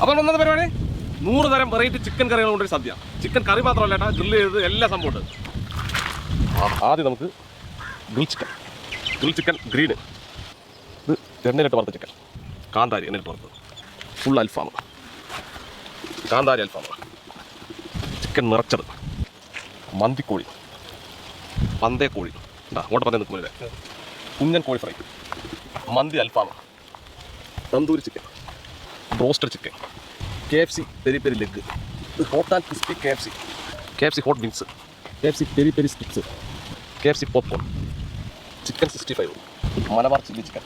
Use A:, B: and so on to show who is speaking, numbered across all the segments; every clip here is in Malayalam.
A: അപ്പോൾ ഒന്നത് പരിപാടി 100 തരം വെറൈറ്റി ചിക്കൻ കറികൾ കൊണ്ടൊരു സദ്യ. ചിക്കൻ കറി മാത്രമല്ല കേട്ടോ, ഗ്രില്ല് ചെയ്ത് എല്ലാ സംഭവം ഉണ്ട്. ആദ്യം നമുക്ക് ഗ്രിൽ ചിക്കൻ ഗ്രീന്. ഇത് എണ്ണയിലിട്ട് വറുത്ത ചിക്കൻ, കാന്താരി എണ്ണയിട്ട് വറുത്തത്, ഫുൾ അൽഫാം, കാന്താരി അൽഫാം, ചിക്കൻ നിറച്ചത്, മന്തിക്കോഴി, പന്തേക്കോഴി, ഓട്ടപ്പന്തേ നിൽക്കുന്നില്ല, കുഞ്ഞൻ കോഴി ഫ്രൈ, മന്തി അൽഫാം, tandoori chicken, broasted chicken, KFC peri peri leg, hot and crispy KFC hot wings, KFC peri peri sticks, KFC popcorn, chicken 65, Malabar chilli chicken,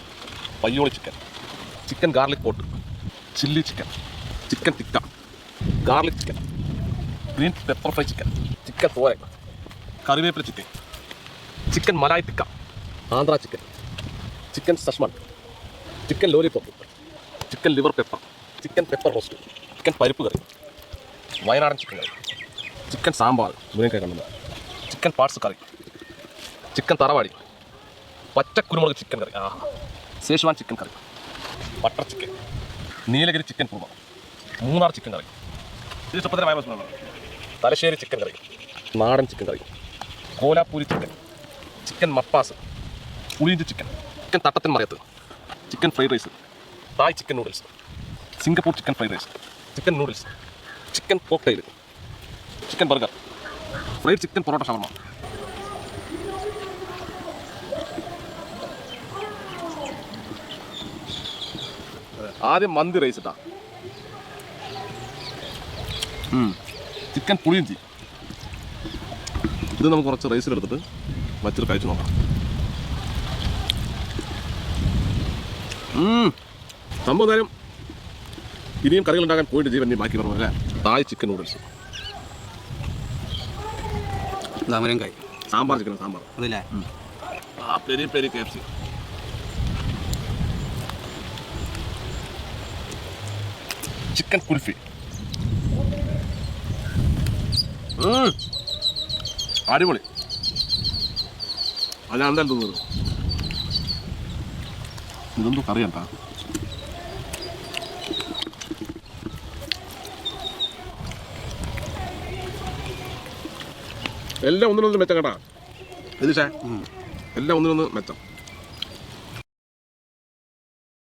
A: Payyoli chicken, chicken garlic pot, chilli chicken, chicken tikka, garlic chicken, green pepper fry chicken, chicken thoran, കറിവേപ്പില chicken, chicken malai tikka, Andhra chicken, chicken സഷ്മൺ, chicken lollipop, chicken liver pepper, chicken pepper roast, chicken പരിപ്പ് കറി, വയനാടൻ ചിക്കൻ കറി, ചിക്കൻ സാമ്പാർ മുരിങ്ങക്കായ കണ്ടുന്നത്, ചിക്കൻ പാർട്സ് കറി, ചിക്കൻ തറവാടി, പച്ചക്കുരുമുളക് ചിക്കൻ കറി, ശേഷവാൻ chicken curry, butter chicken, Nilgiri chicken kurma, Munnar chicken curry, ഇത് സുപ്രധാനമായ ഭക്ഷണമാണ്, തലശ്ശേരി ചിക്കൻ കറി, നാടൻ chicken curry, Kolhapuri chicken, chicken മപ്പാസ്, പുളിയിഞ്ചി ചിക്കൻ, ചിക്കൻ തട്ടത്തിൻ മറയത്ത്, chicken fried rice, Thai chicken noodles, Singapore chicken fried rice, chicken noodles, chicken cocktail, chicken burger, fried chicken parotta ഷവർമ. ആദ്യം മന്തി റൈസ് ഇട്ടാ, ചിക്കൻ പുളിയിഞ്ചി. ഇത് നമുക്ക് കുറച്ച് റൈസിലെടുത്തിട്ട് വച്ചിട്ട് കഴിച്ചു നോക്കാം. സംഭവം നേരം ഇനിയും കറികൾ ഉണ്ടാക്കാൻ പോയിട്ട് ജീവൻ ബാക്കി പറഞ്ഞല്ലേ. Thai chicken noodles, sambar chicken, sambar അതല്ലേ, peri peri KFC, chicken kulfi, അടിപൊളി. അല്ല എന്തായാലും തോന്നുന്നു ഇതൊന്നും കറിയണ്ട. എല്ലാം ഒന്നിനൊന്ന് മെച്ചം കേട്ടാ, എല്ലാം ഒന്നിനൊന്ന് മെച്ചം.